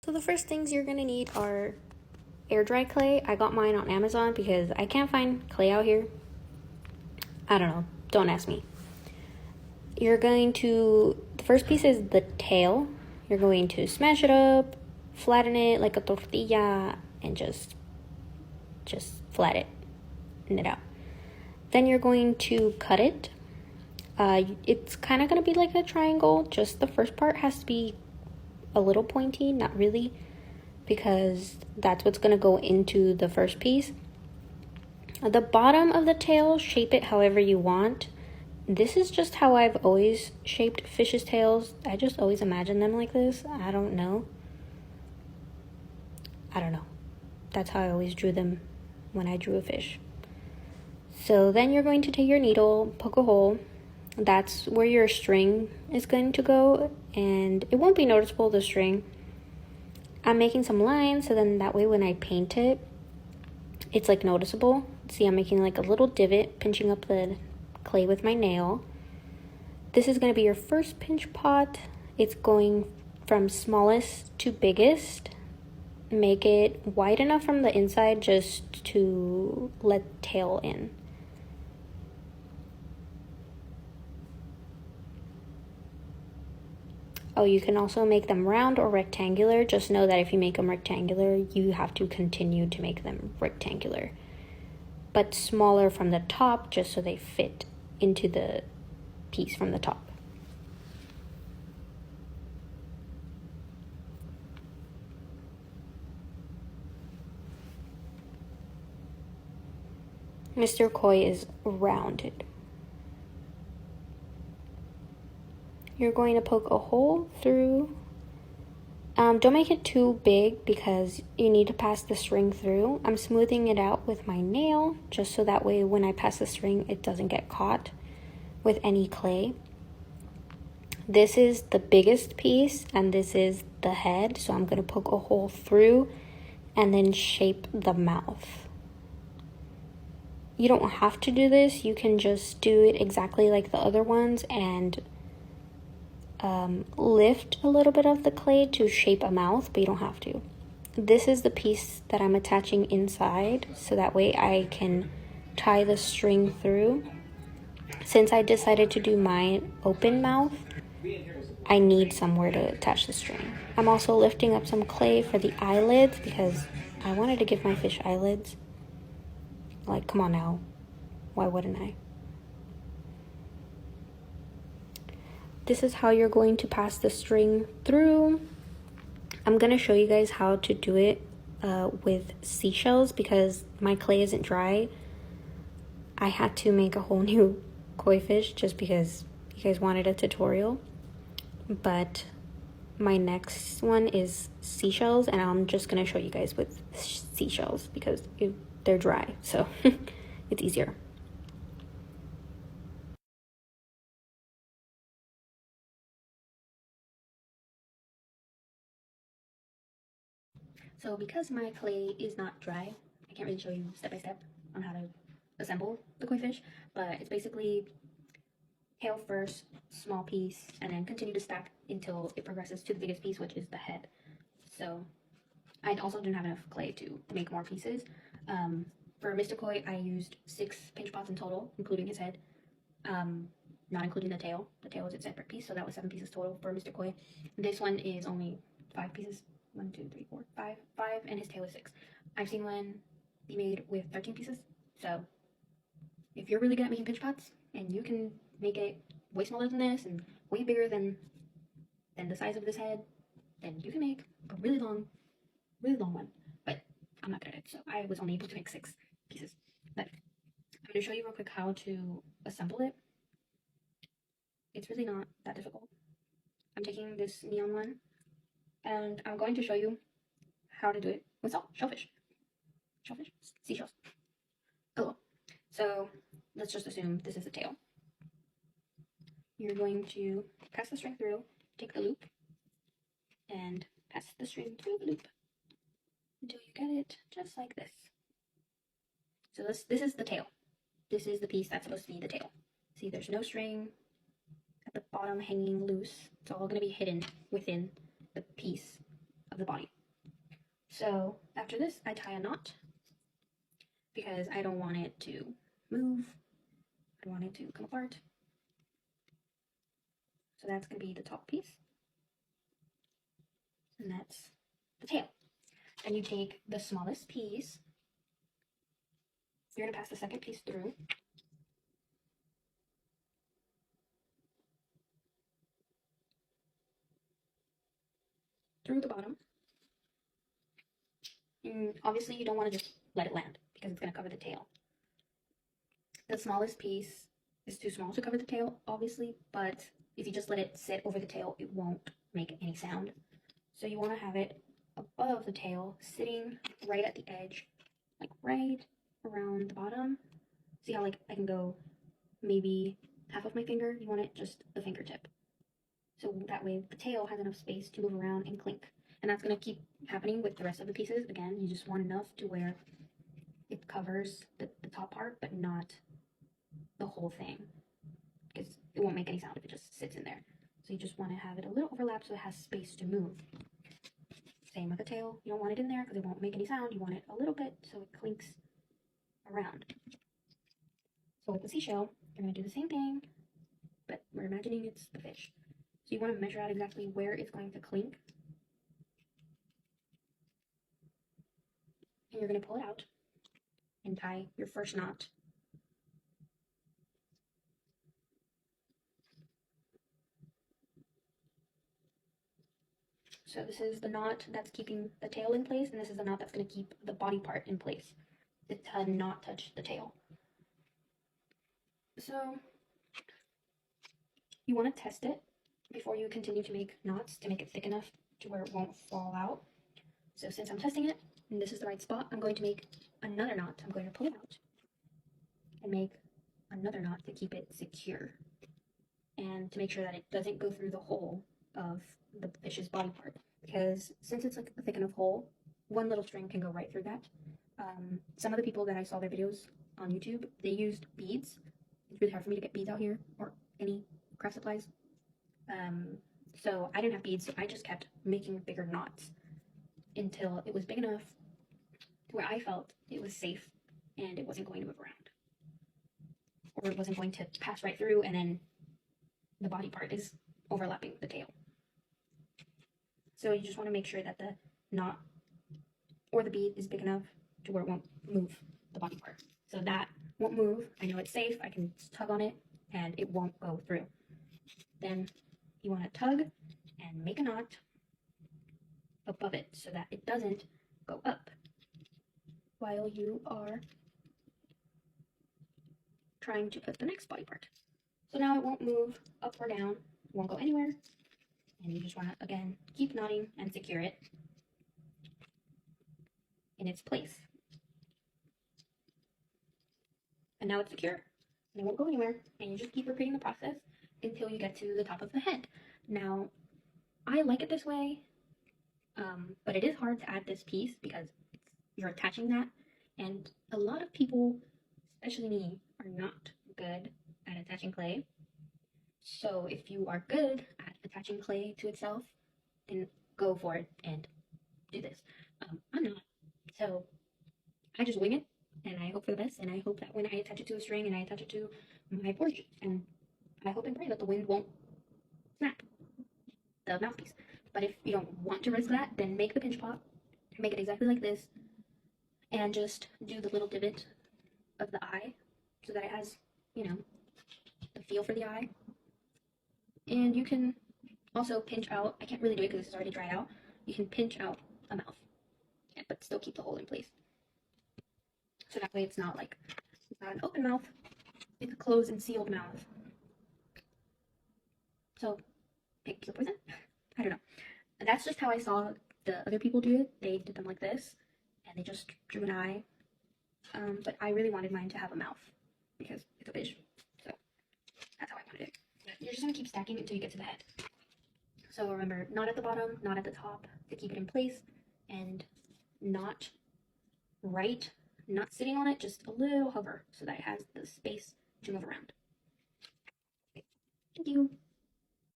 So the first things you're gonna need are air dry clay. I got mine on Amazon because I can't find clay out here. I don't know, don't ask me. The first piece is the tail. You're going to smash it up, flatten it like a tortilla, and just flatten it out. Then you're going to cut it. It's kind of going to be like a triangle. Just the first part has to be a little pointy, not really, because that's what's going to go into the first piece. At the bottom of the tail, shape it however you want. This is just how I've always shaped fish's tails. I just always imagine them like this. I don't know. That's how I always drew them when I drew a fish. So then you're going to take your needle, poke a hole. That's where your string is going to go, and it won't be noticeable, the string. I'm making some lines so then that way when I paint it, it's like noticeable. See, I'm making like a little divot, pinching up the clay with my nail. This is going to be your first pinch pot. It's going from smallest to biggest. Make it wide enough from the inside just to let tail in. Oh, you can also make them round or rectangular. Just know that if you make them rectangular, you have to continue to make them rectangular. But smaller from the top, just so they fit into the piece from the top. Mr. Koi is rounded. You're going to poke a hole through. Don't make it too big because you need to pass the string through. I'm smoothing it out with my nail just so that way when I pass the string it doesn't get caught with any clay. This is the biggest piece and this is the head, so I'm going to poke a hole through and then shape the mouth. You don't have to do this, you can just do it exactly like the other ones and lift a little bit of the clay to shape a mouth, but you don't have to. This is the piece that I'm attaching inside, so that way I can tie the string through. Since I decided to do my open mouth, I need somewhere to attach the string. I'm also lifting up some clay for the eyelids because I wanted to give my fish eyelids. Like, come on now, why wouldn't I? This is how you're going to pass the string through. I'm going to show you guys how to do it with seashells because my clay isn't dry. I had to make a whole new koi fish just because you guys wanted a tutorial. But my next one is seashells, and I'm just going to show you guys with seashells because they're dry, so it's easier. So because my clay is not dry, I can't really show you step by step on how to assemble the koi fish, but it's basically tail first, small piece, and then continue to stack until it progresses to the biggest piece, which is the head. So I also didn't have enough clay to make more pieces. For Mr. Koi, I used 6 pinch pots in total, including his head, not including the tail. The tail was a separate piece, so that was 7 pieces total for Mr. Koi. This one is only 5 pieces. 1, 2, 3, 4, 5, and his tail is 6. I've seen one be made with 13 pieces. So if you're really good at making pinch pots and you can make it way smaller than this and way bigger than the size of this head, then you can make a really long one. But I'm not good at it, so I was only able to make 6 pieces. But I'm going to show you real quick how to assemble it. It's really not that difficult. I'm taking this neon one and I'm going to show you how to do it with shellfish, seashells. Oh, so let's just assume this is the tail. You're going to pass the string through, take the loop, and pass the string through the loop until you get it just like this. So this is the tail. This is the piece that's supposed to be the tail. See, there's no string at the bottom hanging loose. It's all going to be hidden within the piece of the body. So after this, I tie a knot because I don't want it to move. I want it to come apart. So that's going to be the top piece. And that's the tail. Then you take the smallest piece. You're going to pass the second piece through. Through the bottom. And obviously you don't want to just let it land because it's going to cover the tail. The smallest piece is too small to cover the tail, obviously, but if you just let it sit over the tail, it won't make any sound. So you want to have it above the tail, sitting right at the edge, like right around the bottom. See how like I can go maybe half of my finger? You want it just the fingertip. So that way the tail has enough space to move around and clink. And that's going to keep happening with the rest of the pieces. Again, you just want enough to where it covers the top part, but not the whole thing. Because it won't make any sound if it just sits in there. So you just want to have it a little overlap so it has space to move. Same with the tail. You don't want it in there because it won't make any sound. You want it a little bit so it clinks around. So with the seashell, you're going to do the same thing, but we're imagining it's the fish. So you want to measure out exactly where it's going to clink. And you're going to pull it out and tie your first knot. So this is the knot that's keeping the tail in place, and this is the knot that's going to keep the body part in place. It does not touch the tail. So you want to test it before you continue to make knots to make it thick enough to where it won't fall out. So since I'm testing it, and this is the right spot, I'm going to make another knot. I'm going to pull it out and make another knot to keep it secure and to make sure that it doesn't go through the hole of the fish's body part. Because since it's like a thick enough hole, one little string can go right through that. Some of the people that I saw their videos on YouTube, they used beads. It's really hard for me to get beads out here or any craft supplies. So I didn't have beads, so I just kept making bigger knots until it was big enough to where I felt it was safe and it wasn't going to move around. Or it wasn't going to pass right through and then the body part is overlapping the tail. So you just want to make sure that the knot or the bead is big enough to where it won't move the body part. So that won't move. I know it's safe. I can tug on it and it won't go through. Then you want to tug and make a knot above it so that it doesn't go up while you are trying to put the next body part. So now it won't move up or down, it won't go anywhere, and you just want to, again, keep knotting and secure it in its place. And now it's secure, and it won't go anywhere, and you just keep repeating the process until you get to the top of the head. Now, I like it this way, but it is hard to add this piece because you're attaching that, and a lot of people, especially me, are not good at attaching clay. So if you are good at attaching clay to itself, then go for it and do this. I'm not, so I just wing it, and I hope for the best, and I hope that when I attach it to a string and I attach it to my board, and I hope and pray that the wind won't snap the mouthpiece. But if you don't want to risk that, then make the pinch pot, make it exactly like this, and just do the little divot of the eye so that it has, you know, the feel for the eye. And you can also pinch out, I can't really do it because this is already dried out, you can pinch out a mouth, but still keep the hole in place. So that way it's not like, it's not an open mouth, it's a closed and sealed mouth. So, pick your poison? I don't know. And that's just how I saw the other people do it. They did them like this, and they just drew an eye. But I really wanted mine to have a mouth, because it's a fish. So, that's how I wanted it. You're just going to keep stacking until you get to the head. So remember, not at the bottom, not at the top, to keep it in place, and not right, not sitting on it, just a little hover, so that it has the space to move around. Okay. Thank you.